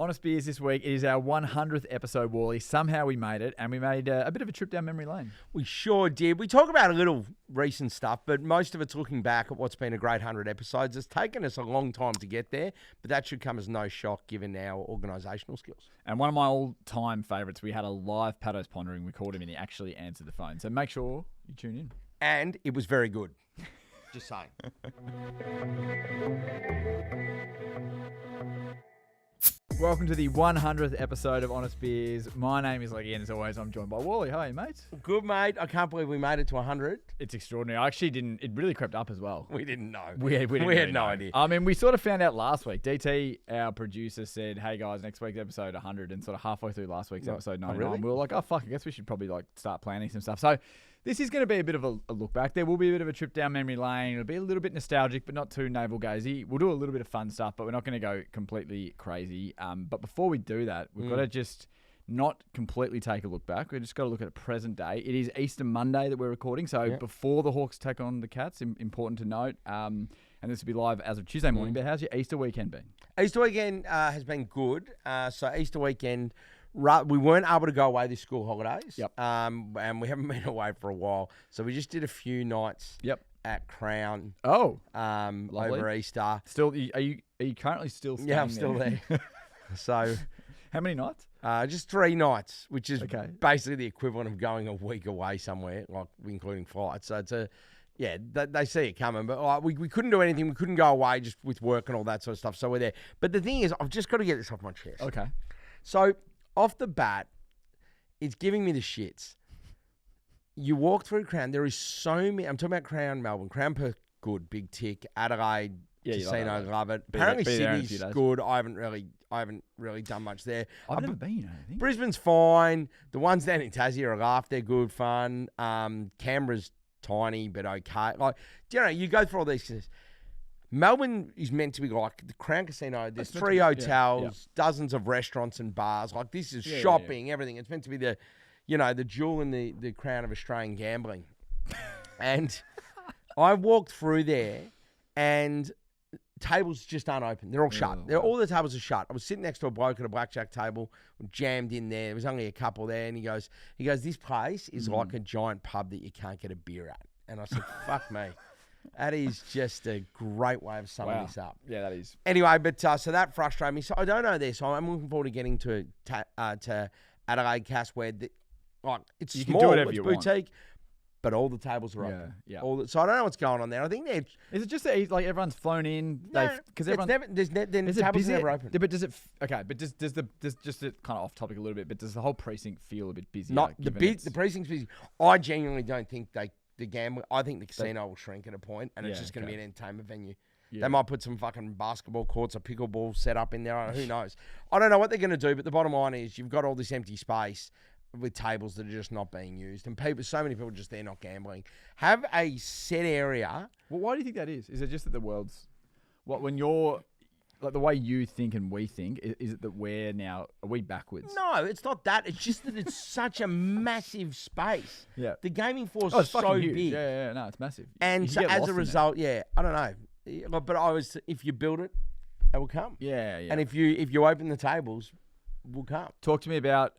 Honest Beers this week. It is our 100th episode, Wally. Somehow we made it, and we made a bit of a trip down memory lane. We sure did. We talk about a little recent stuff, but most of it's looking back at what's been a great 100 episodes. It's taken us a long time to get there, but that should come as no shock given our organisational skills. And one of my all-time favourites, we had a live Patos Pondering. We called him, and he actually answered the phone. So make sure you tune in. And it was very good. Just saying. Welcome to the 100th episode of Honest Beers. My name is Leggy, and as always, I'm joined by Wally. Hi, mate. Good, mate. I can't believe we made it to 100. It's extraordinary. I actually didn't. It really crept up as well. We didn't know. We had really no know. idea. I mean, we sort of found out last week. DT, our producer, said, "Hey guys, next week's episode 100," and sort of halfway through last week's episode 99, really? we were like, "Oh fuck, I guess we should probably like start planning some stuff." So. This is going to be a bit of a look back. There will be a bit of a trip down memory lane. It'll be a little bit nostalgic, but not too naval-gazey. We'll do a little bit of fun stuff, but we're not going to go completely crazy. But before we do that, we've got to just not completely take a look back. We've just got to look at present day. It is Easter Monday that we're recording, so before the Hawks take on the Cats, important to note. And this will be live as of Tuesday morning. But how's your Easter weekend been? Easter weekend has been good. So Easter weekend... We weren't able to go away this school holidays. Yep. And we haven't been away for a while. So we just did a few nights at Crown. Oh. Over Easter. Still, are you currently still staying there? Yeah, I'm still there. So how many nights? Just 3 nights, which is basically the equivalent of going a week away somewhere, like including flights. So it's they see it coming, but we couldn't do anything. We couldn't go away just with work and all that sort of stuff. So we're there. But the thing is, I've just got to get this off my chest. Okay. So off the bat, it's giving me the shits. You walk through Crown, there is so many. I'm talking about Crown, Melbourne. Crown Perth, good, big tick. Adelaide, Casino, love it. Apparently Sydney's good. I haven't really done much there. I've never been, I think. Brisbane's fine. The ones down in Tassie are a laugh. They're good fun. Canberra's tiny, but okay. Like, you go through all these. Melbourne is meant to be like the Crown Casino. There's 3 hotels, dozens of restaurants and bars. Like, this is shopping, everything. It's meant to be the jewel in the crown of Australian gambling. And I walked through there, and tables just aren't open. They're all shut. All the tables are shut. I was sitting next to a bloke at a blackjack table, jammed in there. There was only a couple there, and he goes, this place is like a giant pub that you can't get a beer at. And I said, fuck me. That is just a great way of summing this up. Yeah, that is. Anyway, but so that frustrated me. So I don't know this. So I'm looking forward to getting to Adelaide, Cass, where it's you small, can do whatever it's you boutique, but all the tables are open. Yeah. So I don't know what's going on there. I think is it just that like everyone's flown in? Because the tables are never open. Yeah, but does it? But does just kind of off topic a little bit? But does the whole precinct feel a bit busy? Not the precinct's busy. I genuinely don't think the gambling. I think the casino will shrink at a point, and it's just going to be an entertainment venue. Yeah. They might put some fucking basketball courts or pickleball set up in there. Who knows? I don't know what they're going to do, but the bottom line is you've got all this empty space with tables that are just not being used, and so many people just there not gambling. Have a set area. Well, why do you think that is? Is it just that the world's when you're like the way you think and we think? Is it that are we backwards? No, it's not that. It's just that it's such a massive space. Yeah, the gaming floor is so huge. big. Yeah, no, it's massive. And so as a result, I don't know. But if you build it, they will come. Yeah. And if you open the tables, will come. Talk to me about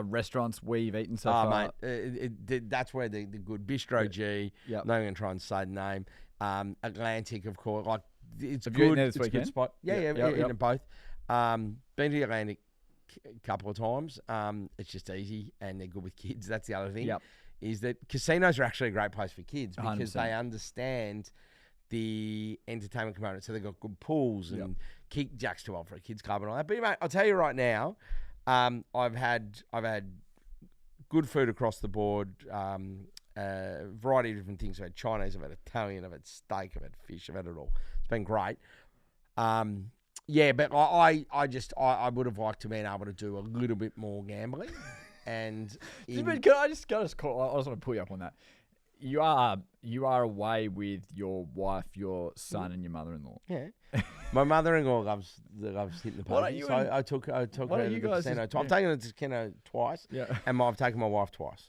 restaurants we've eaten so far. Mate, that's where the good Bistro G. Yep. Not going to try and say the name. Atlantic, of course. Like it's Have good. You eaten there this it's weekend? A good spot. Yeah, eaten at both. Been to the Atlantic a couple of times. It's just easy and they're good with kids. That's the other thing. Yep. Is that casinos are actually a great place for kids because 100%. they understand the entertainment component. So they've got good pools and Jack's too old for a kids club and all that. But mate, I'll tell you right now, I've had good food across the board. A variety of different things. I've had Chinese, I've had Italian, I've had steak, I've had fish, I've had it all. It's been great. But I would have liked to been able to do a little bit more gambling. And I just want to pull you up on that. You are away with your wife, your son, and your mother-in-law. Yeah, my mother-in-law loves hitting the party. So I took her to the casino. I've taken her to the casino twice, and I've taken my wife twice.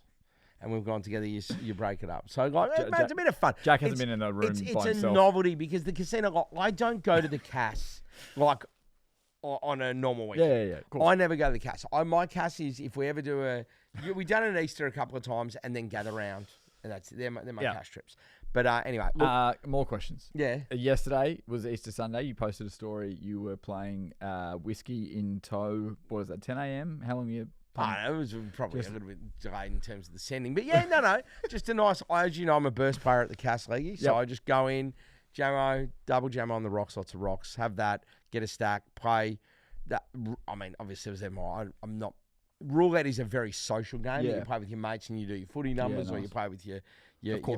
And we've gone together, you break it up. So, it's a bit of fun. Jack hasn't been in the room by himself. It's a novelty because the casino, I don't go to the Cass. on a normal week. Yeah. Of course. I never go to the Cass. My Cass is if we ever do we've done it at Easter a couple of times and then gather round, and they're my Cass trips. But anyway, look, more questions. Yeah. Yesterday was Easter Sunday. You posted a story. You were playing whiskey in tow. What was that? 10 a.m. How long were you? It was probably a little bit delayed in terms of the sending, but yeah, no, just a nice. As you know, I'm a burst player at the Cass League, so I just go in, jammo, double jammo on the rocks, lots of rocks, have that, get a stack, play. That I mean, obviously, it was I'm not. Roulette is a very social game. You play with your mates and you do your footy numbers, or you play with your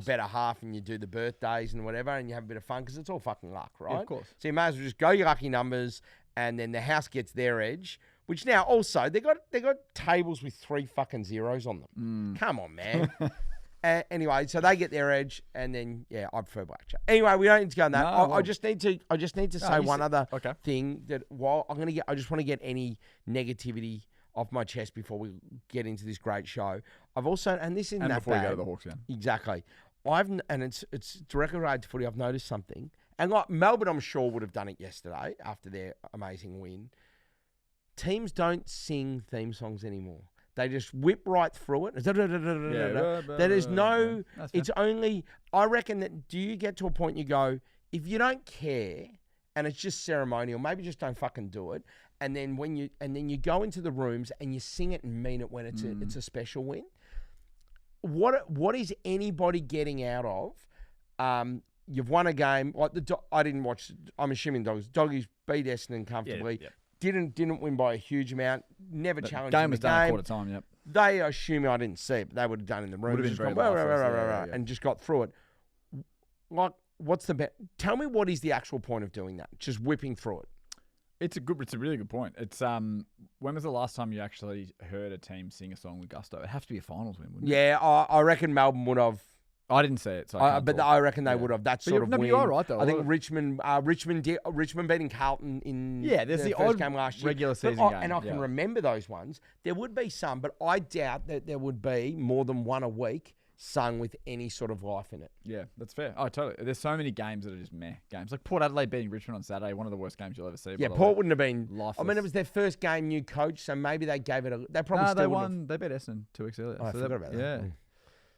better half and you do the birthdays and whatever, and you have a bit of fun because it's all fucking luck, right? Yeah, of course. So you may as well just go your lucky numbers, and then the house gets their edge. Which now also they got tables with 3 fucking zeros on them. Come on, man. Anyway, so they get their edge, and then I prefer blackjack. Anyway, we don't need to go on that. I just need to say one other thing that I just want to get any negativity off my chest before we get into this great show. I've also, and this isn't that before bad. We go to the Hawks game. Exactly. It's directly related to footy. I've noticed something, and like Melbourne, I'm sure would have done it yesterday after their amazing win. Teams don't sing theme songs anymore. They just whip right through it. There is no. It's only. I reckon that. Do you get to a point you go, if you don't care and it's just ceremonial, maybe just don't fucking do it. And then you go into the rooms and you sing it and mean it when it's a special win. What is anybody getting out of? You've won a game. Like I didn't watch. I'm assuming Doggies beat Essendon comfortably. Yeah. Didn't win by a huge amount. Never challenged. Game was done at quarter time. Yep. They assuming I didn't see it, but they would have done it in the room. Would have been very and just got through it. Like, what's the bet? Tell me what is the actual point of doing that? Just whipping through it. It's a really good point. It's when was the last time you actually heard a team sing a song with gusto? It'd have to be a finals win, wouldn't it? Yeah, I reckon Melbourne would have. I didn't see it, so I reckon they would have. That sort of win. You are right though. I think Richmond beating Carlton in there's the first odd game last year. Regular season game. And I can remember those ones. There would be some, but I doubt that there would be more than one a week sung with any sort of life in it. Yeah, that's fair. Oh, totally. There's so many games that are just meh games. Like Port Adelaide beating Richmond on Saturday, one of the worst games you'll ever see. Yeah, Port wouldn't have been lifeless. I mean, it was their first game, new coach, so maybe they gave it they probably still they won. They beat Essendon 2 weeks earlier. I forgot about that. Yeah.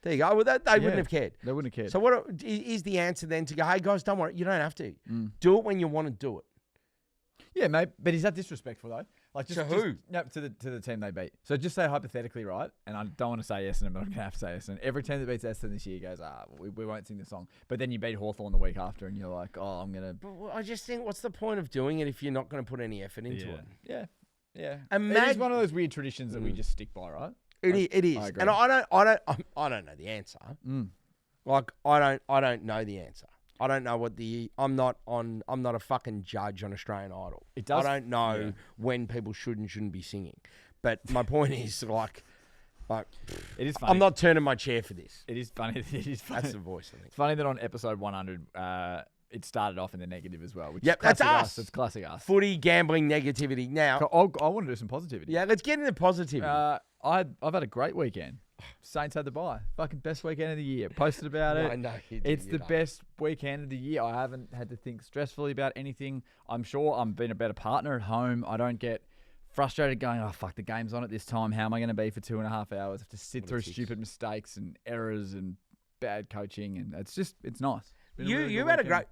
There you go. Well, they wouldn't have cared. They wouldn't have cared. So what is the answer then to go, hey, guys, don't worry. You don't have to. Do it when you want to do it. Yeah, mate. But is that disrespectful, though? Like to who? To the team they beat. So just say hypothetically, right? And I don't want to say Essendon, but I'm going to have to say Essendon. Every team that beats Essendon this year goes, we won't sing the song. But then you beat Hawthorn the week after, and you're like, I'm going to... But I just think, what's the point of doing it if you're not going to put any effort into it? Yeah. Imagine... It is one of those weird traditions that we just stick by, right? It is. And I don't know the answer. Like I don't know the answer. I don't know what I'm not a fucking judge on Australian Idol. I don't know when people should and shouldn't be singing. But my point is like it is funny. I'm not turning my chair for this. It is funny. That's the voice, I think. It's funny that on episode 100 it started off in the negative as well. Which yep, that's us. It's classic us. Footy, gambling, negativity. Now, I want to do some positivity. Yeah, let's get into positivity. I've had a great weekend. Saints had the bye. Fucking best weekend of the year. Posted about it. I know. It's the best weekend of the year. I haven't had to think stressfully about anything. I'm sure I'm being a better partner at home. I don't get frustrated going, oh, fuck, the game's on at this time. How am I going to be for 2.5 hours? I have to sit through stupid mistakes and errors and bad coaching. And it's nice. You had a great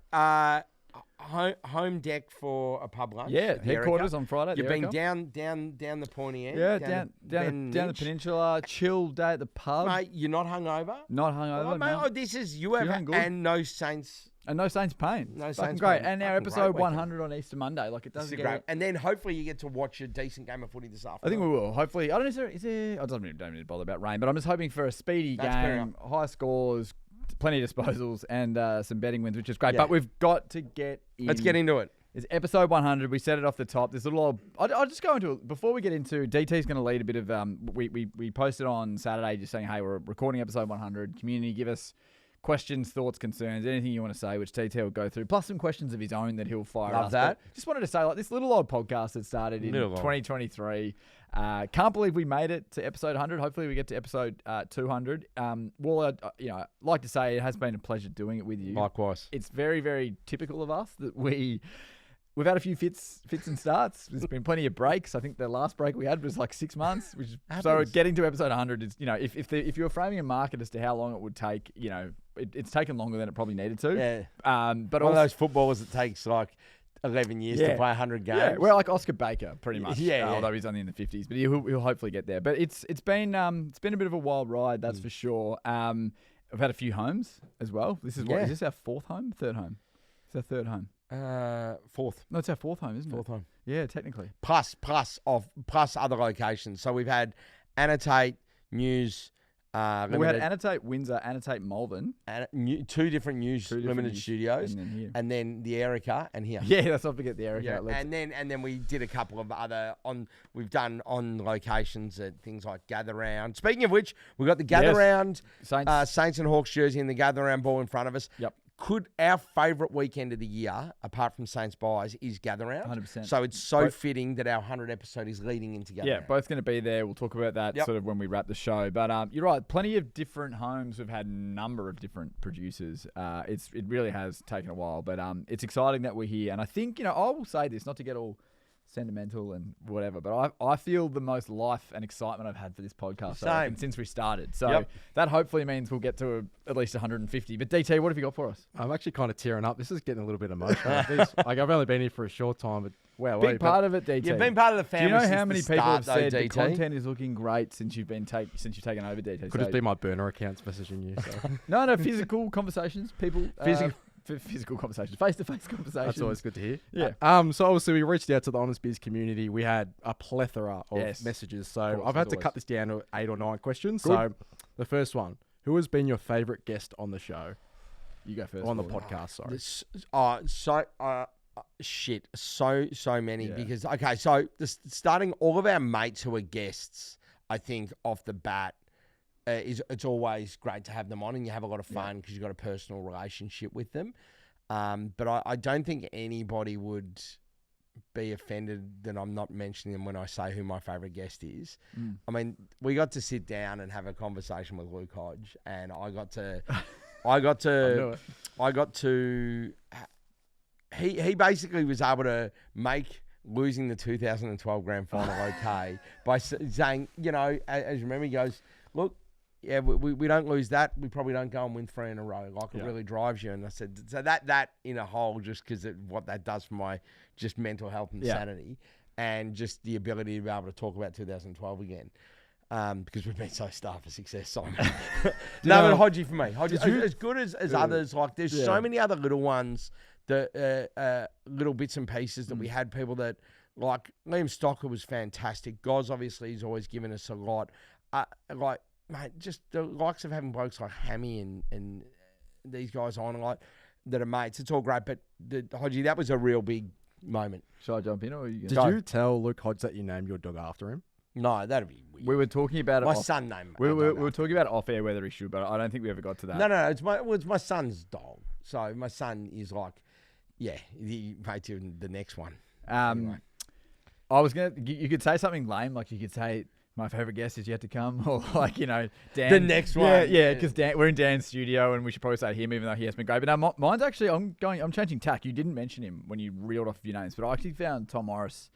home deck for a pub lunch. Yeah, headquarters on Friday. You've been down the pointy end. Yeah, down the peninsula. Chill day at the pub. Mate, you're not hungover. Not hungover. Mate, this is you have and no Saints. And no Saints pain. No Saints Saints great. pain. And our episode 100 on Easter Monday. Like it doesn't get great. And then hopefully you get to watch a decent game of footy this afternoon. I think we will. Hopefully, I don't know. Is there? I don't need to bother about rain, but I'm just hoping for a speedy game, high scores, plenty of disposals, and some betting wins, which is great. Yeah. But we've got to get in. Let's get into it. It's episode 100. We set it off the top. This little old... I'll just go into it. Before we get into... DT's going to lead a bit of... We posted on Saturday just saying, hey, we're recording episode 100. Community, give us questions, thoughts, concerns, anything you want to say, which DT will go through. Plus some questions of his own that he'll fire us. Love that. But just wanted to say, like, this little old podcast that started in 2023... can't believe we made it to episode 100. Hopefully we get to episode 200. Well, like to say it has been a pleasure doing it with you. Likewise. It's very, very typical of us that we we've had a few fits and starts. There's been plenty of breaks. I think the last break we had was like 6 months, which so getting to episode 100 is, if you're framing a market as to how long it would take, it's taken longer than it probably needed to. Yeah. But one of those footballers that takes like 11 years to play 100 games. Yeah, well, like Oscar Baker, pretty much. Yeah. Although he's only in the 50s, but he'll hopefully get there. But it's been a bit of a wild ride, that's for sure. I've had a few homes as well. Is this our fourth home? Third home? It's our third home. Fourth. No, it's our fourth home, isn't it? Fourth home. Yeah, technically. Plus other locations. So we've had Annotate, News, we had Annotate Windsor, Annotate Malvern. Two different News Limited studios. And then the Erica and here. Yeah, let's not forget the Erica. Yeah. And then we did a couple of other we've done on locations at things like Gather Round. Speaking of which, we got the Gather Round Saints and Hawks jersey and the Gather Round ball in front of us. Yep. Our favourite weekend of the year, apart from Saints buys, is Gather Round. 100%. So it's fitting that our 100 episode is leading into Gather Round. Yeah, both going to be there. We'll talk about that sort of when we wrap the show. But you're right, plenty of different homes. We've had a number of different producers. It really has taken a while, but it's exciting that we're here. And I think, I will say this, not to get all sentimental and whatever, but I feel the most life and excitement I've had for this podcast since we started. So that hopefully means we'll get to at least 150. But DT, what have you got for us? I'm actually kind of tearing up. This is getting a little bit emotional. I've only been here for a short time, but wow, big part of it, DT. You've been part of the family. Do you know how many people have said DT? The content is looking great since you've taken over, DT? Could just be my burner accounts messaging you. So. No, physical conversations, people. Physical conversations, face-to-face conversations. That's always good to hear. Yeah. So obviously we reached out to the Honest Biz community. We had a plethora of messages. So I've had to cut this down to 8 or 9 questions. Good. So the first one: who has been your favourite guest on the show? You go first. On the podcast, sorry. So many because so starting all of our mates who are guests, I think off the bat. It's always great to have them on and you have a lot of fun because you've got a personal relationship with them. But I don't think anybody would be offended that I'm not mentioning them when I say who my favourite guest is. I mean, we got to sit down and have a conversation with Luke Hodge and he basically was able to make losing the 2012 grand final okay by saying, as you remember, he goes, look, yeah, we don't lose that. We probably don't go and win 3 in a row. Like, it really drives you. And I said, so that in a whole, just because what that does for my just mental health and sanity and just the ability to be able to talk about 2012 again. Because we've been so starved for success, Simon. But Hodgie for me. Hodgie, as good as others, like there's so many other little ones, little bits and pieces that we had people that, like Liam Stocker was fantastic. Goz obviously has always given us a lot. Mate, just the likes of having blokes like Hammy and these guys on that are mates. It's all great, but Hodgie, that was a real big moment. Shall I jump in or are you Did you tell Luke Hodge that you named your dog after him? No, that'd be weird. We were talking about my son named. We were talking about it off air whether he should, but I don't think we ever got to that. No, it's my son's dog. So my son is like, he made to the next one. Anyway. I was you could say something lame, like you could say, my favourite guest is yet to come, or Dan. The next one. Yeah, because we're in Dan's studio and we should probably say him, even though he has been great. But now mine's actually, I'm changing tack. You didn't mention him when you reeled off a few names, but I actually found Tom Morris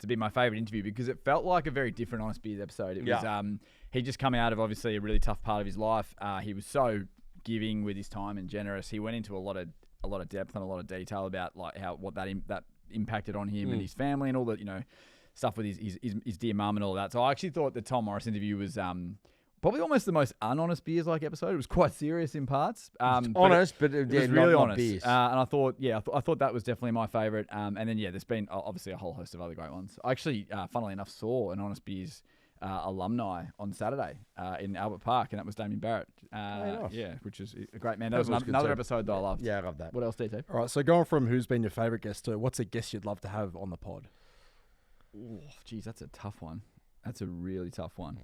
to be my favourite interview because it felt like a very different Honest Beers episode. It was, he just come out of obviously a really tough part of his life. He was so giving with his time and generous. He went into a lot of depth and a lot of detail about like what that impacted on him and his family and all that, stuff with his dear mum and all that. So I actually thought the Tom Morris interview was probably almost the most un-Honest Beers like episode. It was quite serious in parts. Honest, but it was really honest. Beers. And I thought, I thought that was definitely my favourite. And then there's been obviously a whole host of other great ones. I actually, funnily enough, saw an Honest Beers alumni on Saturday in Albert Park, and that was Damien Barrett. Nice. Yeah, which is a great man. That was another episode that I loved. Yeah, I love that. What else, DT? All right, so going from who's been your favourite guest to what's a guest you'd love to have on the pod? Oh, geez, that's a tough one. That's a really tough one.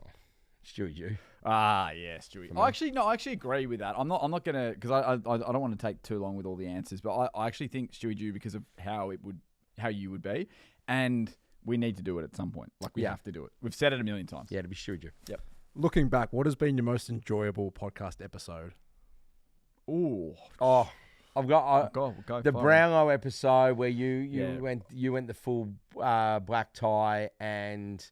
Stewie Jew. Yeah, Stewie. I actually agree with that. I'm not gonna because I don't want to take too long with all the answers, but I actually think Stewie Jew because of how you would be, and we need to do it at some point. Like we have to do it. We've said it a million times. Yeah, to be Stewie Jew. Yep. Looking back, what has been your most enjoyable podcast episode? Oh, I've got Go the fire. Brownlow episode where you Yeah. went the full black tie and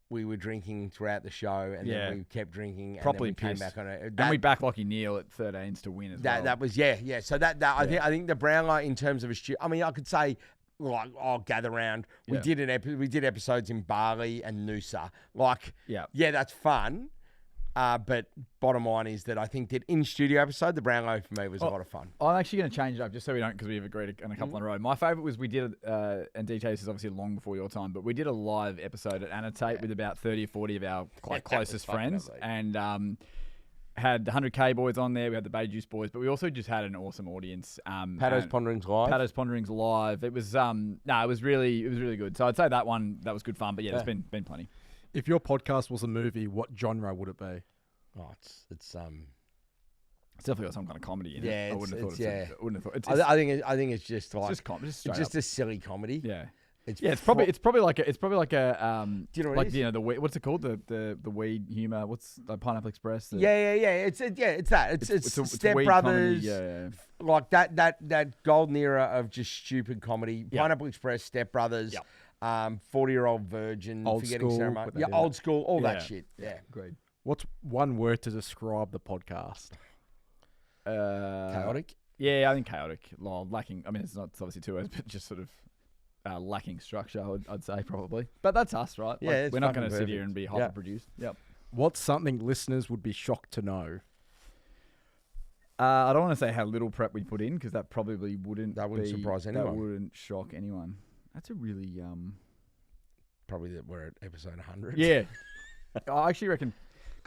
we were drinking throughout the show and Yeah. then we kept drinking and Properly then we came pissed. back on it. And we back Lockie Neal at 13s to win as well. That was yeah. So I think the Brownlow in terms of I could say like gather round. We did episodes in Bali and Noosa. Like yeah, that's fun. But bottom line is that I think that in studio episode, the Brownlow for me was a lot of fun. I'm actually going to change it up just so we don't, because we've agreed on a couple in a row. My favourite was we did, and DT, this is obviously long before your time, but we did a live episode at Annotate with about 30 or 40 of our closest friends, and had the 100K boys on there. We had the Bay Juice boys, but we also just had an awesome audience. Paddo's Ponderings live. Paddo's Ponderings live. It was it was really good. So I'd say that was good fun. But yeah, there's been plenty. If your podcast was a movie, what genre would it be? Oh, it's definitely got some kind of comedy in it. I wouldn't have thought. I think it's just like it's just a silly comedy. Yeah. It's probably like a do you know what it is? the weed, what's it called, the weed humor, what's the Pineapple Express, it's that it's Step Brothers, like that golden era of just stupid comedy. Pineapple Express, Step Brothers, 40-Year-Old Virgin, Old Forgetting School, Sarah, Old School, all that shit. Agreed. What's one word to describe the podcast? Chaotic. Yeah, I think chaotic. Lacking. I mean, it's obviously two words, but just sort of lacking structure. I'd say probably. But that's us, right? Yeah, we're not going to sit here and be hyper produced. Yep. What's something listeners would be shocked to know? I don't want to say how little prep we put in, because that probably wouldn't. That wouldn't surprise anyone. That wouldn't shock anyone. That's a really Probably that we're at episode 100. Yeah, I actually reckon.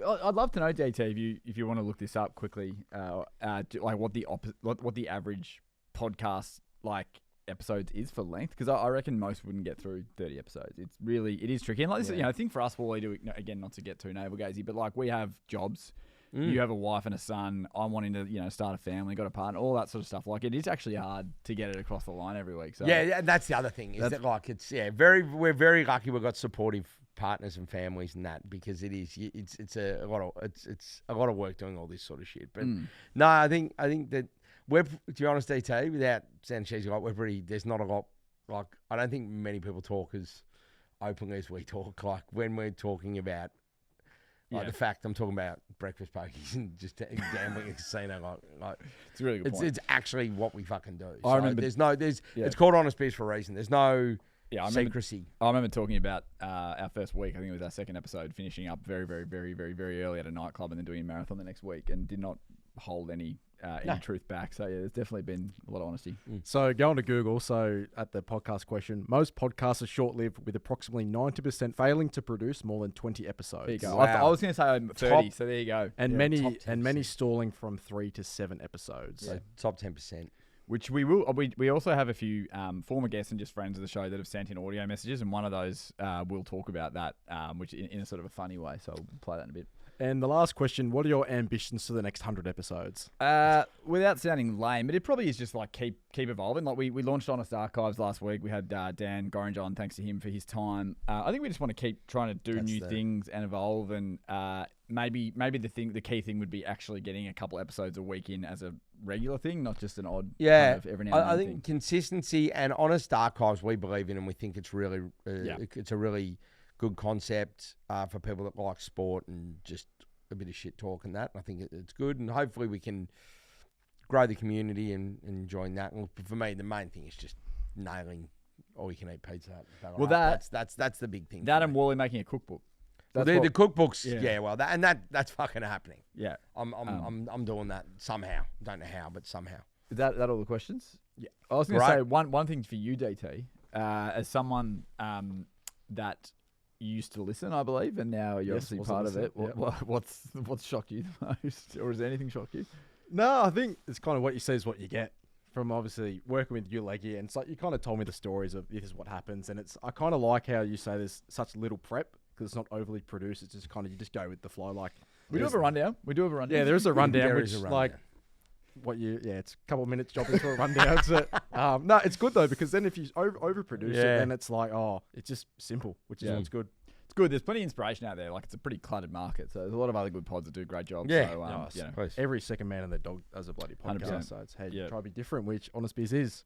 I'd love to know, DT, if you want to look this up quickly, like what the average podcast like episodes is for length, because I reckon most wouldn't get through 30 episodes. It is tricky, and like this, I think for us, what we do, again, not to get too navel-gazey, but like we have jobs. You have a wife and a son. I'm wanting to, start a family, got a partner, all that sort of stuff. Like it is actually hard to get it across the line every week. So yeah, and that's the other thing is that like we're very lucky we've got supportive partners and families and that, because it's a lot of work doing all this sort of shit. But no, I think that we're, to be honest, DT, without sounding cheesy, like there's not a lot, like I don't think many people talk as openly as we talk. Like when we're talking about the fact I'm talking about breakfast pokies and just gambling at casino, like it's a really good point. It's actually what we fucking do. I remember it's called Honest Beers for a reason. There's no secrecy. I remember talking about our first week. I think it was our second episode, finishing up very, very, very, very, very early at a nightclub and then doing a marathon the next week, and did not hold any truth back. So yeah, there's definitely been a lot of honesty. So going to Google, so at the podcast question, most podcasts are short-lived, with approximately 90% failing to produce more than 20 episodes. There you go. Wow. I was going to say 30, so there you go. And many stalling from 3 to 7 episodes. So top 10%. Which we will. We also have a few former guests and just friends of the show that have sent in audio messages, and one of those we'll talk about that, which in a sort of a funny way. So we'll play that in a bit. And the last question, what are your ambitions for the next 100 episodes? Without sounding lame, but it probably is just like keep evolving. Like we launched Honest Archives last week. We had Dan Gorringe on, thanks to him for his time. I think we just want to keep trying to do new things and evolve, and maybe the key thing would be actually getting a couple episodes a week in as a regular thing, not just an odd kind of every now and then I think consistency and Honest Archives we believe in, and we think it's really it's a really good concept for people that like sport and just a bit of shit talk and that. I think it's good, and hopefully we can grow the community and enjoying that. And for me, the main thing is just nailing all you can eat pizza. Well, that's the big thing. That and Wally making a cookbook. The cookbooks, that's fucking happening. Yeah, I'm doing that somehow. Don't know how, but somehow. Is that all the questions? Yeah. I was going to say one thing for you, DT, as someone that used to listen, I believe, and now you're obviously part of it. What's shocked you the most, or has anything shocked you? No, I think it's kind of what you say is what you get from obviously working with you, Leggy, and it's like you kind of told me the stories of this is what happens, and I kind of like how you say there's such little prep, because it's not overly produced. It's just kind of you just go with the flow. Like we do have a rundown. Yeah, there is a rundown, which like it's a couple of minutes job into a rundown. So, no, it's good though, because then if you overproduce it, then it's like, it's just simple, which is what's good. it's good. There's plenty of inspiration out there. Like, it's a pretty cluttered market. So there's a lot of other good pods that do great jobs. Yeah. So, Nice. you know. Please. Every second man and their dog does a bloody podcast. 100%. So it's, hey, Yeah. try to be different, which Honest Beers is.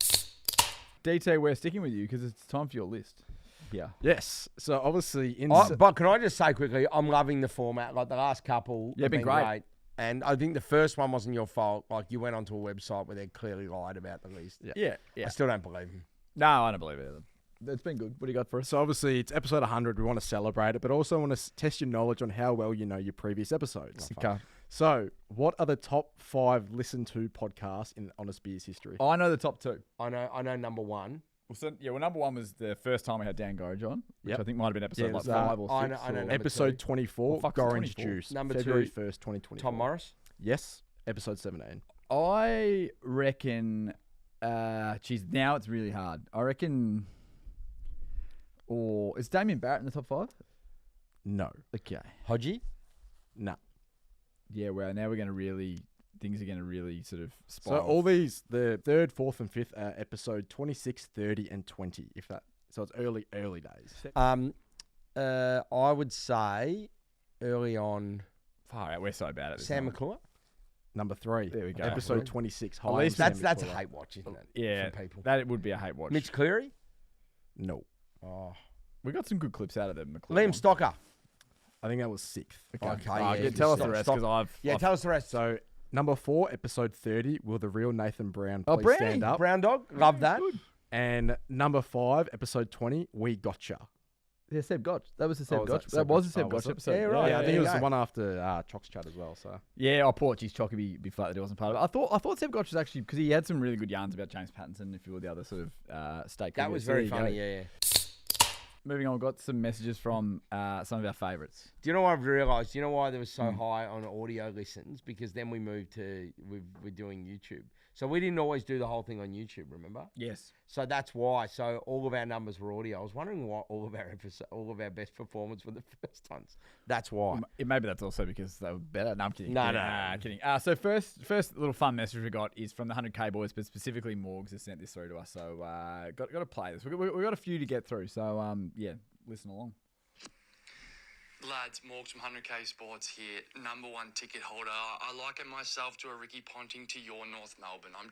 DT, we're sticking with you because it's time for your list. Yeah. Yes. So obviously, But can I just say quickly, I'm loving the format. Like the last couple, Yeah, have been great. And I think the first one wasn't your fault. Like you went onto a website where they clearly lied about the list. Yeah. I still don't believe him. No, I don't believe it either. It's been good. What do you got for us? So obviously, it's episode 100. We want to celebrate it, but also want to test your knowledge on how well you know your previous episodes. Okay. So, what are the top 5 listened to podcasts in Honest Beers history? I know the top 2. I know number one. Well, number 1 was the first time we had Dan Gorge on, which Yep. I think might have been episode Yeah, it like was, 5 or 6. I know or- number Episode 2. 24, Oh, fuck, it's Orange 24. Juice. Number February 2, 1st, 2020. Tom Morris. Yes. Episode 17. I reckon, geez, now it's really hard. I reckon, or is Damien Barrett in the top 5? No. Okay. Hodgie. Nah. Yeah, well, now things are going to really sort of So spiral. all these, the 3rd, 4th, and 5th are episode 26, 30, and 20. So it's early days. I would say early on, Far out, we're so bad at this. Sam one. McClure. Number 3. There we go. Episode 26. At least Sam That's a McCullough. hate watch, isn't it? Yeah, From people. that would be a hate watch. Mitch Cleary. No. Oh, We got some good clips out of them. Liam Stocker. I think that was 6th. Okay, Ah, yeah, good. Tell us stop, the rest stop. because I've. Yeah, tell us the rest. So number 4, episode 30. Will the real Nathan Brown Oh, please Brownie. stand up? Brown Dog. Love that. And number 5, episode 20. We gotcha. Yeah, Seb Gotch. That was the Seb Oh, was Gotch. that That Seb was the Gotch? Seb Oh, Gotch was it? episode. Yeah, right. Yeah, I think there it you was the go. one after Chock's chat as well. So Yeah, I Portuguese Chalk would be flat that he wasn't part of it. I thought Seb Gotch was actually because he had some really good yarns about James Pattinson and a few of the other sort of stakeholders. That was So there very you go. funny. Yeah. Moving on, we've got some messages from some of our favourites. Do you know what I've realised? Do you know why there was so high on audio listens? Because then we moved to we're doing YouTube. So we didn't always do the whole thing on YouTube. Remember? Yes. So that's why. So all of our numbers were audio. I was wondering why all of our best performance were the first ones. That's why. Maybe that's also because they were better. No, I'm kidding. No, Yeah, no. I'm kidding. So first little fun message we got is from the 100K boys, but specifically Morgs has sent this through to us. So got to play this. We've got a few to get through. So yeah, listen along. Lads, Morgs from 100K Sports here, number 1 ticket holder. I liken myself to a Ricky Ponting to your North Melbourne. I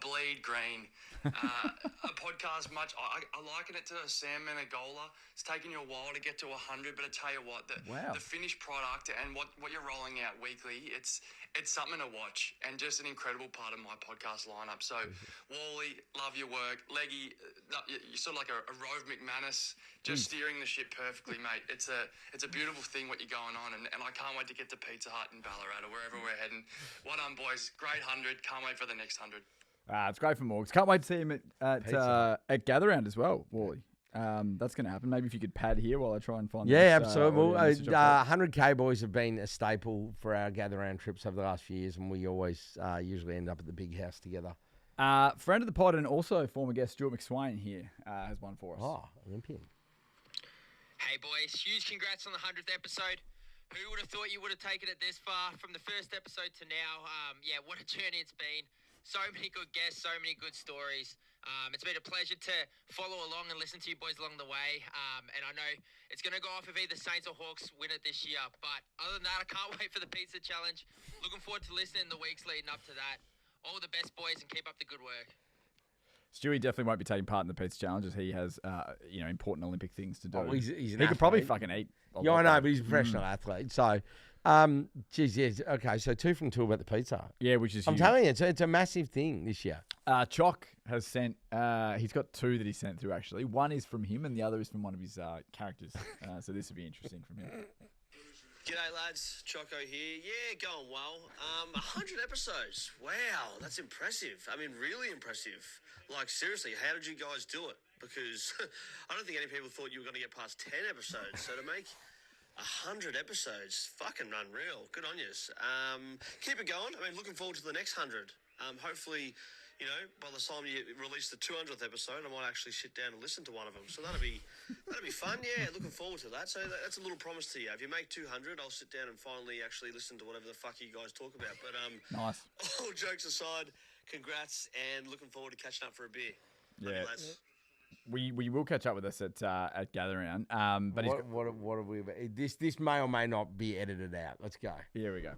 bleed green. A podcast I liken it to a Sam Menegola. It's taken you a while to get to 100, but I tell you what, Wow. the finished product and what you're rolling out weekly, it's something to watch and just an incredible part of my podcast lineup. So, Wally, love your work. Leggy, you're sort of like a Rove McManus, just steering the ship perfectly, mate. It's a beautiful thing what you're going on, and I can't wait to get to Pizza Hut in Ballarat or wherever we're heading. Well done, boys. Great 100. Can't wait for the next 100. It's great for Morgs. Can't wait to see him at Gather Round as well, Wally. That's going to happen. Maybe if you could pad here while I try and find. Yeah, this, absolutely. audio message I've got. 100K boys have been a staple for our gather round trips over the last few years, and we always usually end up at the big house together. Friend of the pod and also former guest Stuart McSwain here has one for us. Oh, Olympian. Hey boys, huge congrats on the 100th episode. Who would have thought you would have taken it this far from the first episode to now? Yeah, what a journey it's been. So many good guests, so many good stories. It's been a pleasure to follow along and listen to you boys along the way. And I know it's going to go off if either Saints or Hawks win it this year. But other than that, I can't wait for the pizza challenge. Looking forward to listening in the weeks leading up to that. All the best, boys, and keep up the good work. Stewie definitely won't be taking part in the pizza challenge as he has, important Olympic things to do. Oh, he's an he could probably athlete. fucking eat. Yeah, I know, but he's a professional athlete. So, geez, yes. Okay, so 2 from 2 about the pizza. Yeah, which is I'm huge. telling you, it's a massive thing this year. Chock has sent. He's got 2 that he sent through actually. One is from him, and the other is from one of his characters. So this would be interesting from him. G'day lads, Choco here. Yeah, going well. 100 episodes. Wow, that's impressive. I mean, really impressive. Like, seriously, how did you guys do it? Because I don't think any people thought you were going to get past 10 episodes. So to make 100 episodes, fucking unreal. Good on yous. Keep it going. I mean, looking forward to the next 100. Hopefully, by the time you release the 200th episode, I might actually sit down and listen to one of them. So that'll be fun. Yeah, looking forward to that. So that's a little promise to you. If you make 200, I'll sit down and finally actually listen to whatever the fuck you guys talk about. But Nice. all jokes aside, congrats and looking forward to catching up for a beer. Love Yeah. you, lads. We will catch up with us at Gather Round. But What have we? This may or may not be edited out. Let's go. here we go.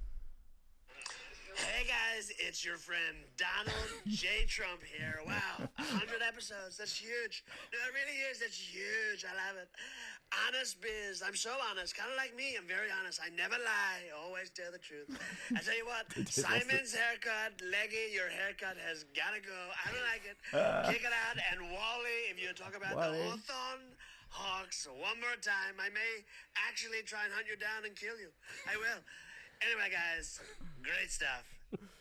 Hey guys, it's your friend Donald J. Trump here. Wow, 100 episodes, that's huge. No, it really is, that's huge. I love it. Honest biz, I'm so honest, kind of like me, I'm very honest. I never lie, always tell the truth. I tell you what, Simon's haircut, Leggy, your haircut has gotta go. I don't like it. Kick it out. And Wally, if you talk about the Hawthorne Hawks one more time, I may actually try and hunt you down and kill you. I will. Anyway, guys, great stuff.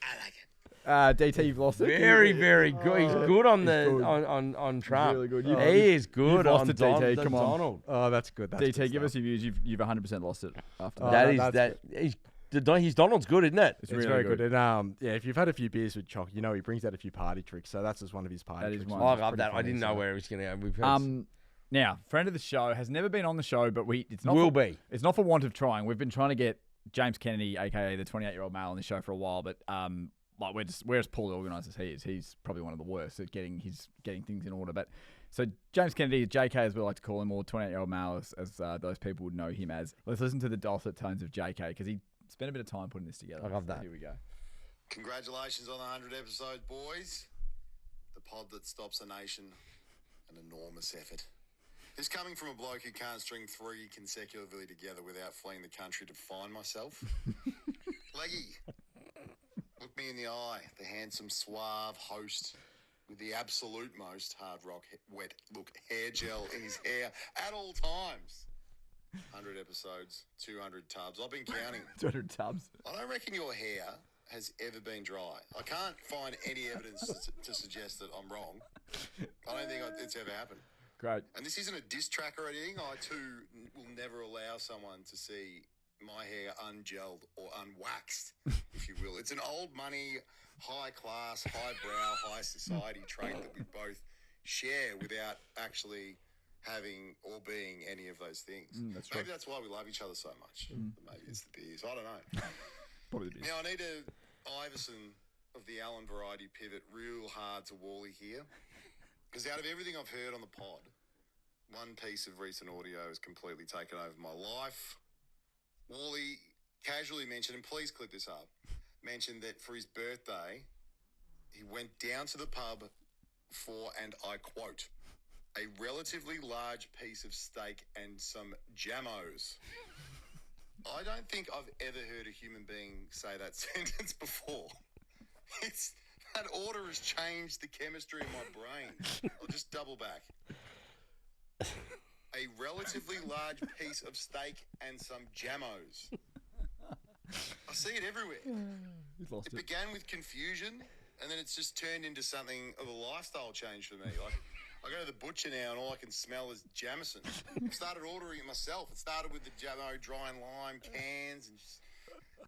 I like it. DT, you've lost it. Very, very good. He's good on good. on Trump. Really good. He is good lost on it, DT. Come on. Donald. Oh, that's good. That's DT, good give stuff. us your views. You've 100% lost it after That that. is he's Donald's good, isn't it? It's It's really very good. good. And yeah, if you've had a few beers with Choc, you know he brings out a few party tricks. So that's just one of his party That is tricks. one. which I is love pretty that. I funny, didn't know so- where he was going to go. We've heard Now, friend of the show, has never been on the show, but it's not Will for, be. It's not for want of trying. We've been trying to get James Kennedy, aka the 28-year-old male, on the show for a while, but like we're as poorly organised as he is. He's probably one of the worst at getting things in order. But so James Kennedy, JK as we like to call him, or 28-year-old male as those people would know him as. Let's listen to the dulcet tones of JK because he spent a bit of time putting this together. I love So that. here we go. Congratulations on the 100 episodes, boys. The pod that stops a nation. An enormous effort. This coming from a bloke who can't string 3 consecutively together without fleeing the country to find myself. Leggy, look me in the eye. The handsome, suave host with the absolute most hard rock, wet look hair gel in his hair at all times. 100 episodes, 200 tubs. I've been counting. 200 tubs. I don't reckon your hair has ever been dry. I can't find any evidence to suggest that I'm wrong. I don't think it's ever happened. Great. And this isn't a diss track or anything. I, too, will never allow someone to see my hair ungelled or unwaxed, if you will. It's an old money, high class, high brow, high society trait that we both share without actually having or being any of those things. Maybe that's why we love each other so much. Maybe it's the beers. I don't know. Probably the beers. Now, I need a Iverson of the Allen variety pivot real hard to Wally here. Because out of everything I've heard on the pod, one piece of recent audio has completely taken over my life. Wally casually mentioned, and please clip this up, mentioned that for his birthday, he went down to the pub for, and I quote, a relatively large piece of steak and some jamos. I don't think I've ever heard a human being say that sentence before. That order has changed the chemistry in my brain. I'll just double back. A relatively large piece of steak and some jamos. I see it everywhere. He's lost It it. began with confusion, and then it's just turned into something of a lifestyle change for me. Like, I go to the butcher now, and all I can smell is Jameson. I started ordering it myself. It started with the Jamo dry and lime cans, and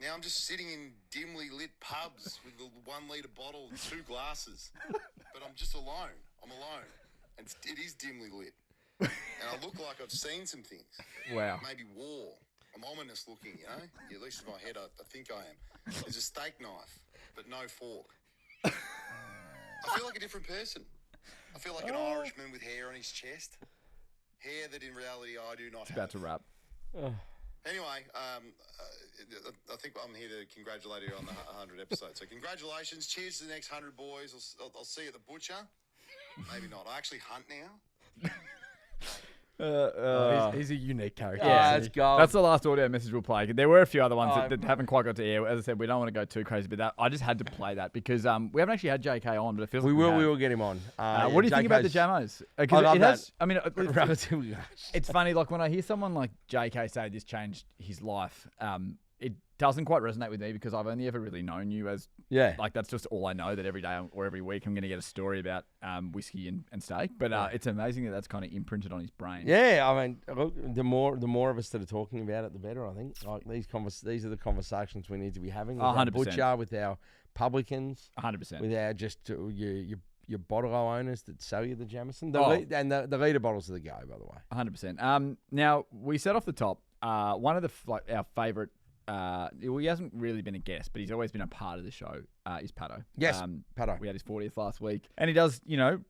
now I'm just sitting in dimly lit pubs with a 1 litre bottle and 2 glasses. But I'm just alone. I'm alone. And it is dimly lit. And I look like I've seen some things. Wow. Maybe war. I'm ominous looking, you know? At least in my head, I think I am. There's a steak knife, but no fork. I feel like a different person. I feel like an Irishman with hair on his chest. Hair that in reality I do not have. About to wrap. Anyway, I think I'm here to congratulate you on the 100 episodes. So congratulations. Cheers to the next 100, boys. I'll see you at the butcher. Maybe not. I actually hunt now. He's a unique character. Yeah, isn't let's he? go. That's the last audio message we'll play. There were a few other ones that haven't quite got to air. As I said, we don't want to go too crazy, but I just had to play that because we haven't actually had JK on, but it feels We like will get him on. what do you think about the Jamos? Because I love it has. that. I mean, Relatively. it's funny. Like when I hear someone like JK say this changed his life, it doesn't quite resonate with me because I've only ever really known you as like that's just all I know. That every day or every week I'm going to get a story about whiskey and steak. But it's amazing that that's kind of imprinted on his brain. Yeah, I mean, look, the more of us that are talking about it, the better. I think. Like these are the conversations we need to be having with our 100%. butcher, with our publicans, 100%. with our just your bottle owners that sell you the Jameson. And the leader bottles of the go, by the way. 100%. Now we said off the top, one of our favourite he hasn't really been a guest, but he's always been a part of the show, is Pato. Yes, Pato. We had his 40th last week. And he does,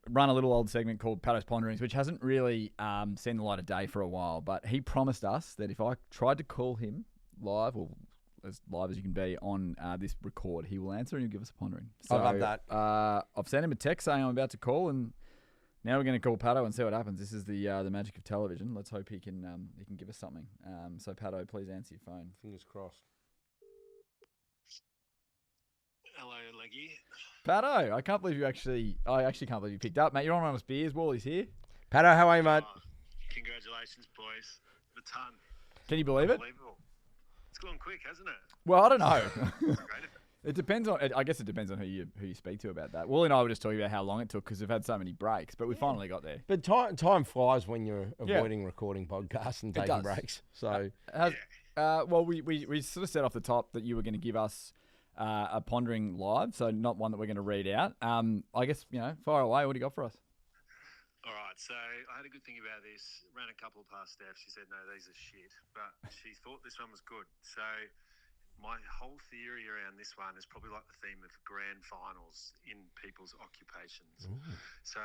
run a little old segment called Pato's Ponderings, which hasn't really seen the light of day for a while. But he promised us that if I tried to call him live, or as live as you can be on this record, he will answer and he'll give us a pondering. So, I love that. I've sent him a text saying I'm about to call, and now we're going to call Pato and see what happens. This is the magic of television. Let's hope he can give us something. So Pato, please answer your phone. Fingers crossed. Hello, Leggy. Pato, I can't believe I actually can't believe you picked up, mate. You're on Honest Beers. Wally's here. Pato, how are you, mate? Congratulations, boys. The ton. Can you believe it? Unbelievable. It's gone quick, hasn't it? Well, I don't know. Great effort. It depends on. I guess it depends on who you speak to about that. Wally and I were just talking about how long it took because we've had so many breaks, but we finally got there. But time flies when you're avoiding recording podcasts and taking breaks. So, well, we sort of said off the top that you were going to give us a pondering live, so not one that we're going to read out. I guess fire away. What do you got for us? All right, so I had a good thing about this. Ran a couple past Steph. She said, no, these are shit. But she thought this one was good. So my whole theory around this one is probably like the theme of grand finals in people's occupations. Ooh. So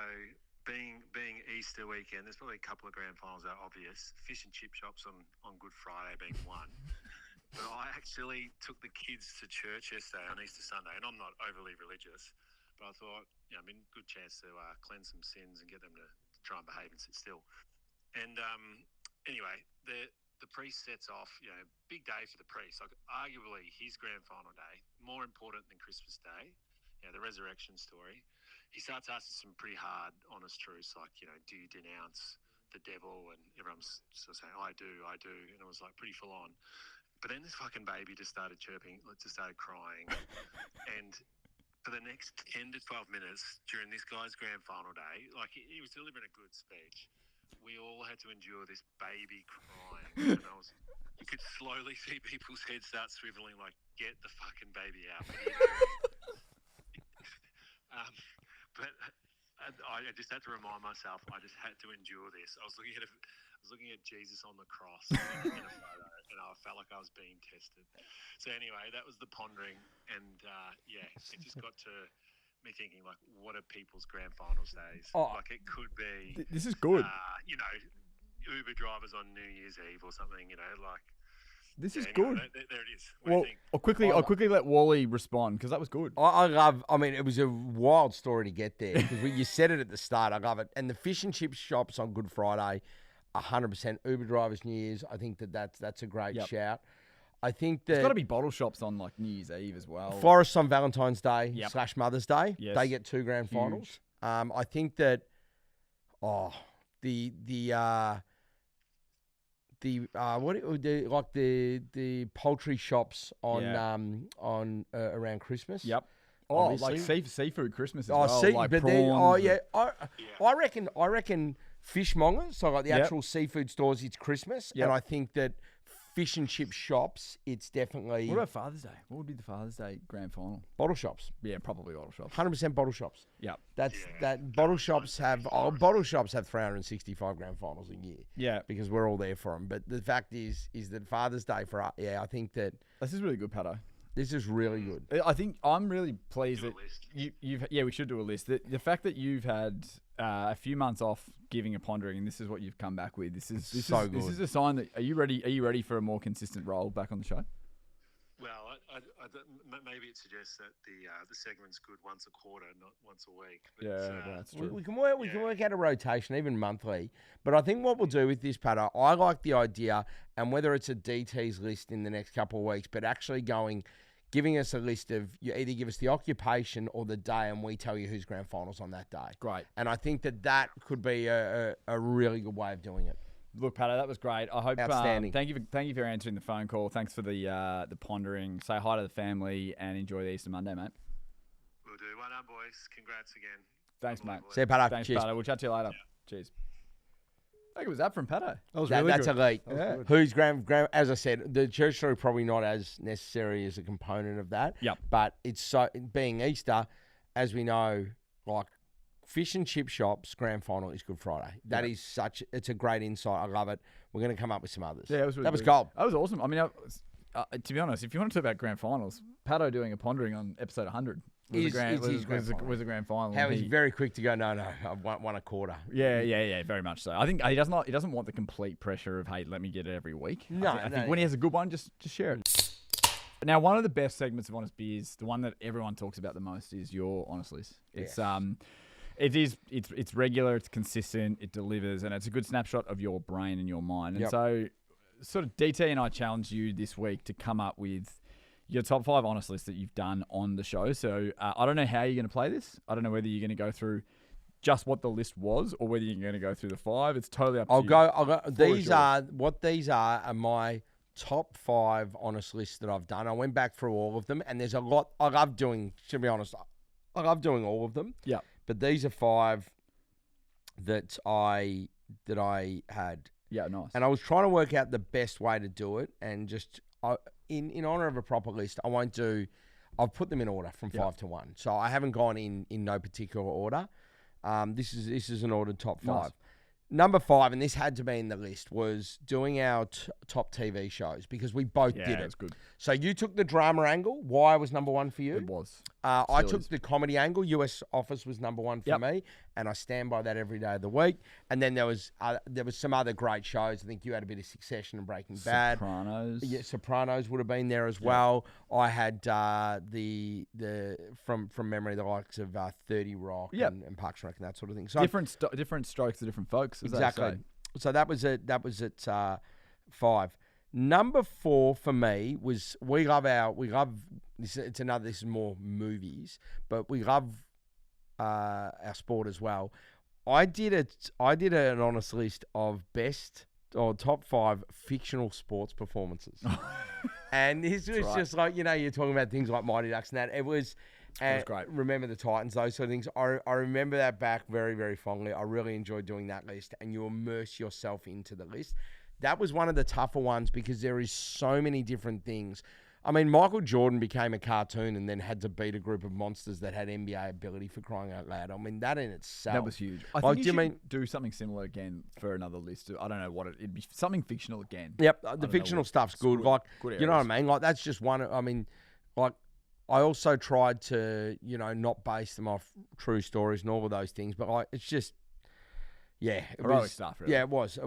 being Easter weekend, there's probably a couple of grand finals that are obvious. Fish and chip shops on Good Friday being one. But I actually took the kids to church yesterday on Easter Sunday, and I'm not overly religious. But I thought, good chance to cleanse some sins and get them to try and behave and sit still. And anyway, the priest sets off, big day for the priest. Like, arguably his grand final day, more important than Christmas Day, the resurrection story. He starts asking some pretty hard, honest truths like, do you denounce the devil? And everyone's sort of saying, I do. And it was like pretty full on. But then this fucking baby just started chirping, just started crying. And for the next 10 to 12 minutes during this guy's grand final day, like he was delivering a good speech. We all had to endure this baby crying. And you could slowly see people's heads start swiveling like, get the fucking baby out. But I just had to remind myself I just had to endure this. I was looking at Jesus on the cross in a photo, and I felt like I was being tested. So anyway, that was the pondering, and it just got to me thinking, like, what are people's grand finals days? Like, it could be this is good. Uber drivers on New Year's Eve or something. Like. This is good. There it is. Well, I'll quickly let Wally respond because that was good. It was a wild story to get there because you said it at the start. I love it. And the fish and chip shops on Good Friday, 100%. Uber drivers, New Year's. I think that's a great shout. I think that there's got to be bottle shops on like New Year's Eve as well. Forests on Valentine's Day / Mother's Day. Yes. They get 2 grand finals. I think that the poultry shops on around Christmas. Yep. Obviously. Like seafood Christmas as well. Like but prawns. I reckon fishmongers, so like the actual seafood stores, it's Christmas, and I think that fish and chip shops, it's definitely. What about Father's Day? What would be the Father's Day grand final? Bottle shops. Yeah, probably bottle shops. 100% bottle shops. Yeah. Bottle shops have 365 grand finals a year. Yeah. Because we're all there for them. But the fact is that Father's Day for us, I think that this is really good, Pato. This is really good. I think I'm really pleased that we should do a list. The fact that you've had a few months off giving a pondering, and this is what you've come back with. This is so good. This is a sign that are you ready for a more consistent role back on the show? Well, maybe it suggests that the segment's good once a quarter, not once a week. But that's true. We can work out a rotation, even monthly. But I think what we'll do with this, Pato, I like the idea, and whether it's a DT's list in the next couple of weeks, but actually giving us a list of, you either give us the occupation or the day, and we tell you who's grand finals on that day. Great. And I think that could be a really good way of doing it. Look, Pato, that was great. I hope. Outstanding. Thank you for answering the phone call. Thanks for the pondering. Say hi to the family and enjoy the Easter Monday, mate. We'll do. Well done, boys. Congrats again. Thanks, mate. See you, Pato. Thanks, Cheers. Pato. We'll chat to you later. Yeah. Cheers. I think it was that from Pato. That's elite. Who's grand? As I said, the church story probably not as necessary as a component of that. Yep. But it's so being Easter, as we know, like fish and chip shops grand final is Good Friday. That is it's a great insight. I love it. We're going to come up with some others. Yeah, it was really that was good. gold. That was awesome. I mean, to be honest, if you want to talk about grand finals, Pato doing a pondering on episode 100 was Is a grand final. How and he's very quick to go, no, I've won a quarter. Yeah, very much so. I think he doesn't want the complete pressure of, hey, let me get it every week. I think when he has a good one, just share it. Now, one of the best segments of Honest Beers, the one that everyone talks about the most, is your Honest List. It's it's regular, it's consistent, it delivers, and it's a good snapshot of your brain and your mind. And so, sort of DT and I challenged you this week to come up with your top 5 Honest Lists that you've done on the show. So I don't know how you're going to play this. I don't know whether you're going to go through just what the list was or whether you're going to go through the 5. It's totally up to you. I'll go. These are my top 5 Honest Lists that I've done. I went back through all of them, and there's a lot. I love doing. To be honest, I love doing all of them. Yeah. But these are 5 that I had. Yeah, nice. And I was trying to work out the best way to do it, and just in honor of a proper list, I've put them in order from 5 to 1. So I haven't gone in no particular order. This is an ordered top 5. Nice. Number 5, and this had to be in the list, was doing our top TV shows because we both did it. Yeah, it's good. So you took the drama angle. Why was number 1 for you? It was. I took the comedy angle. US Office was number 1 for me, and I stand by that every day of the week. And then there was some other great shows. I think you had a bit of Succession and Breaking Bad. Sopranos. Yeah, Sopranos would have been there as well. I had the from memory the likes of 30 Rock and Parks and Rec and that sort of thing. So different strokes for different folks. Exactly. So that was it. That was at 5. Number 4 for me was we love this. This is more movies, but we love our sport as well. I did an honest list of best or top 5 fictional sports performances, and this was just like you're talking about things like Mighty Ducks and that. It was great. Remember the Titans, those sort of things. I remember that back very, very fondly. I really enjoyed doing that list, and you immerse yourself into the list. That was one of the tougher ones because there is so many different things. I mean, Michael Jordan became a cartoon and then had to beat a group of monsters that had NBA ability, for crying out loud. I mean, that in itself. That was huge. I think you should do something similar again for another list. I don't know what it'd be. Something fictional again. Yep, the fictional stuff's good. Like, you know what I mean? Like, that's just one. I mean, like, I also tried to, not base them off true stories and all of those things, but like, it's just. Yeah, heroic stuff. Really. Yeah, it was.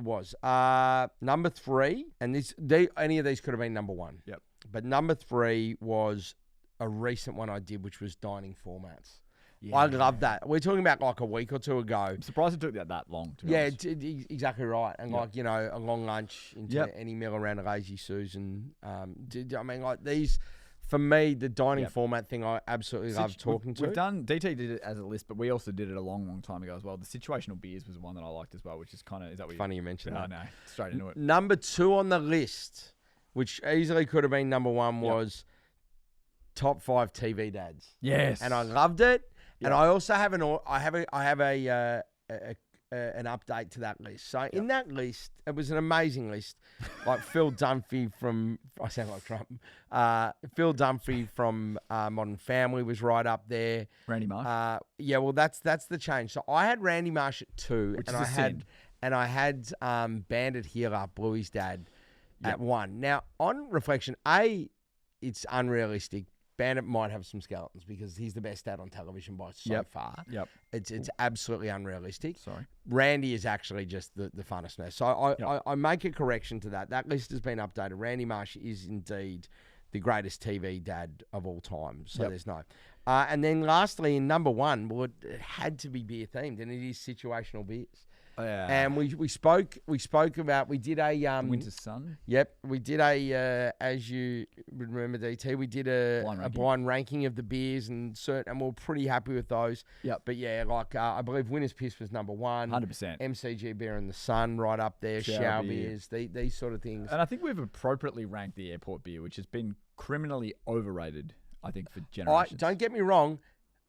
Number 3, and any of these could have been number 1. Yep. But number 3 was a recent one I did, which was dining formats. Yeah. I love that. We're talking about like a week or two ago. I'm surprised it took that long. To be honest. Exactly right. And a long lunch into any meal around a Lazy Susan. I mean, like these. For me, the dining format thing, I absolutely love talking to. DT did it as a list, but we also did it a long, long time ago as well. The situational beers was one that I liked as well, which is kind of, is that what funny you mentioned that? No, straight into it. Number 2 on the list, which easily could have been number 1, was top 5 TV dads. Yes, and I loved it. Yep. And I also have an update to that list. So in that list, it was an amazing list. Like Phil Dunphy from, I sound like Trump. Phil Dunphy from Modern Family was right up there. Randy Marsh. That's the change. So I had Randy Marsh at 2, which and I had Bandit Healer, Bluey's dad, at 1. Now on reflection, it's unrealistic. Bandit might have some skeletons because he's the best dad on television by so far. Yep. It's absolutely unrealistic. Sorry. Randy is actually just the funnest man. So I make a correction to that. That list has been updated. Randy Marsh is indeed the greatest TV dad of all time. So there's no. And then lastly, in number 1, well, it had to be beer themed, and it is situational beers. And we spoke about, we did a Winter Sun. Yep, we did as you remember, DT, we did a blind ranking of the beers and we're pretty happy with those. Yep. But I believe Winter's Piss was number 1. 100%. MCG Beer in the Sun right up there. Shower beers, these sort of things. And I think we've appropriately ranked the airport beer, which has been criminally overrated, I think, for generations. Don't get me wrong.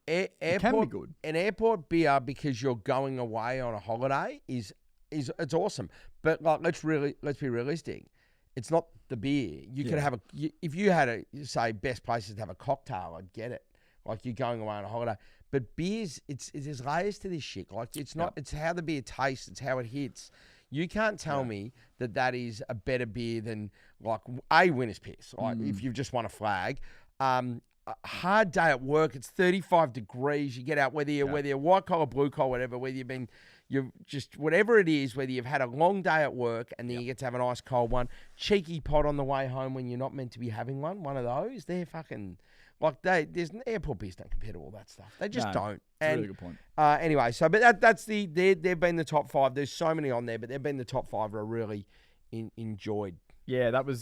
It can be good. An airport beer because you're going away on a holiday is it's awesome. But like let's be realistic. It's not the beer. You could have if you had say best places to have a cocktail, I'd get it. Like you're going away on a holiday. But beers, there's layers to this shit. Like it's not. It's how the beer tastes. It's how it hits. You can't tell me that is a better beer than like a winner's piss. Like if you've just won a flag. A hard day at work. It's 35 degrees. You get out, whether you're white collar, blue collar, whatever, whether you're just whatever it is, whether you've had a long day at work and then you get to have an ice cold one, cheeky pot on the way home when you're not meant to be having one of those. They're fucking like there's airport beers don't compare to all that stuff. They just don't. That's a really good point. Anyway, so but that's they've been the top 5. There's so many on there, but they've been the top 5 that I really enjoyed. Yeah, that was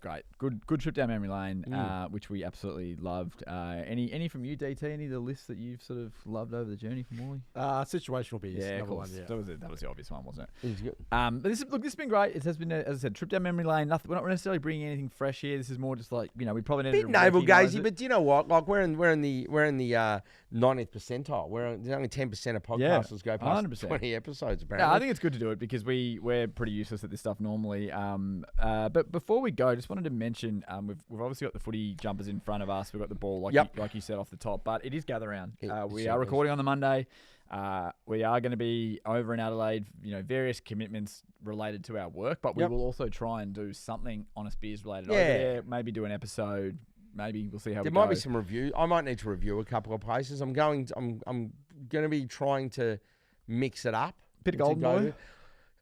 great. Good trip down memory lane, which we absolutely loved. Any from you, DT? Any of the lists that you've sort of loved over the journey from Wally? Situational beers. Yeah, number cool. one, yeah. That was the obvious one, wasn't it? It was good. But this has been great. It has been, as I said, trip down memory lane. Nothing. We're not necessarily bringing anything fresh here. This is more just like we probably need Bit naval-gazey, but do you know what? Like we're in the 90th percentile. There's only 10% of podcasters go past 100%. 20 episodes. Apparently, Yeah, I think it's good to do it because we're pretty useless at this stuff normally. But before we go, just wanted to mention we've obviously got the footy jumpers in front of us. We've got the ball like you said off the top, but it is gather round. We are recording on the Monday. We are going to be over in Adelaide. Various commitments related to our work, but we will also try and do something Honest Beers related over there. Maybe do an episode. Maybe we'll see how there we go. might be some review. I might need to review a couple of places. I'm going to be trying to mix it up. Bit of Golden Boy.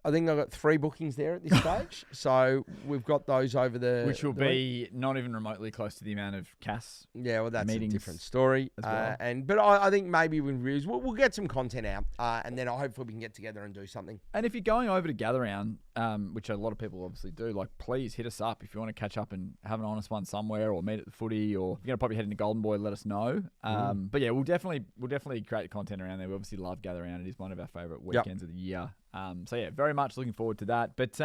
I think I've got 3 bookings there at this stage. So we've got those over the... Which will be not even remotely close to the amount of Cass. Yeah, well, that's a meetings different story. as well. But I think maybe with reviews, we'll get some content out. And then hopefully we can get together and do something. And if you're going over to Gather Round, which a lot of people obviously do, like please hit us up if you want to catch up and have an honest one somewhere or meet at the footy, or if you're going to probably head into Golden Boy, let us know. But yeah, we'll definitely create content around there. We obviously love Gather Round. It is one of our favourite weekends of the year. So yeah, very much looking forward to that. But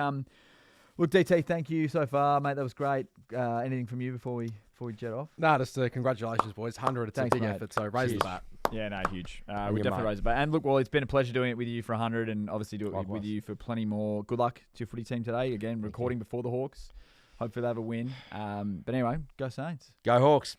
look, DT, thank you so far, mate. That was great. Anything from you before we jet off? No, just congratulations, boys. 100. It's Thanks, a big mate. effort. So raise the bat. Yeah, no, huge. We definitely raise it back. And look, well, it's been a pleasure doing it with you for 100, and obviously do it with you for plenty more. Good luck to your footy team today. Again, recording before the Hawks. Hopefully they have a win. But anyway, go Saints. Go Hawks.